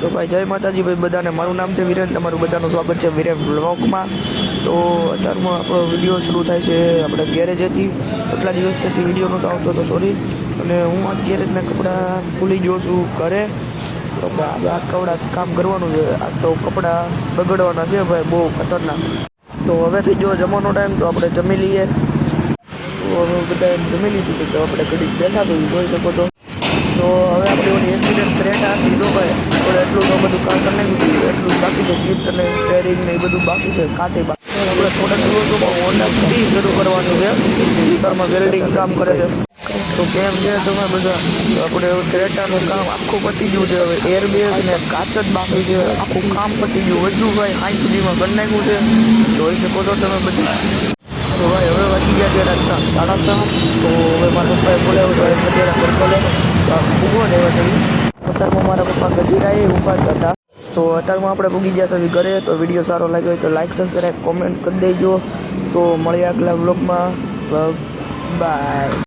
તો ભાઈ જય માતાજી ભાઈ બધાને, મારું નામ છે વિરેન, તમારું બધાનું સ્વાગત છે વિરેન બ્લોગમાં। તો અત્યારમાં આપણો વિડીયો શરૂ થાય છે આપણે ગેરેજેથી। એટલા દિવસથી વિડીયો નહોતો આવતો તો સોરી। અને હું આ ગેરેજના કપડાં ભૂલી ગયો છું ઘરે, તો આજે આ કપડાં કામ કરવાનું છે। આજ તો કપડાં બગડવાના છે ભાઈ, બહુ ખતરનાક। તો હવે થઈ ગયો જમવાનો ટાઈમ, તો આપણે જમી લઈએ। તો હવે બધા જમી લીધું તો આપણે ઘડી બેઠા તો જોઈ શકો છો। તો હવે આપણે ઓલી એક્સિડન્ટ ક્રેટા હતી તો ભાઈ આપણે એટલું તો બધું કામ કરી નાખ્યું, એટલું બાકી છે સ્વિફ્ટ અને સ્ટેરિંગ ને એ બધું બાકી છે, કાચે બાકી। આપણે થોડા દિવસોમાં હોન્ડા સિટી શરૂ કરવાનું છે, વિસ્તારમાં વેલ્ડિંગ કામ કરે છે। તો કેમ છે તમે બધા, આપણે ક્રેટાનું કામ આખું પતી ગયું છે। હવે એરબેગ ને કાચ જ બાકી છે, આખું કામ પતી ગયું। બધું ભાઈ 60 સુધીમાં કરી નાખ્યું છે, જોઈ શકો છો તમે બધું। તો ભાઈ હવે વાગી ગયા છે રાતના 7:30। તો હવે મારા પપ્પાએ બોલાવ્યો તો એક ગજેરા સર્કલે ફૂગો જ આવ્યો છે। અત્યારમાં મારા પપ્પા ગજેરાએ ઉપાડતા હતા। તો અત્યારમાં આપણે પૂગી ગયા છે ઘરે। તો વિડીયો સારો લાગ્યો હોય તો લાઈક સબસ્ક્રાઈબ કોમેન્ટ કરી દેજો। તો મળીએ આગલા બ્લોગમાં, બાય।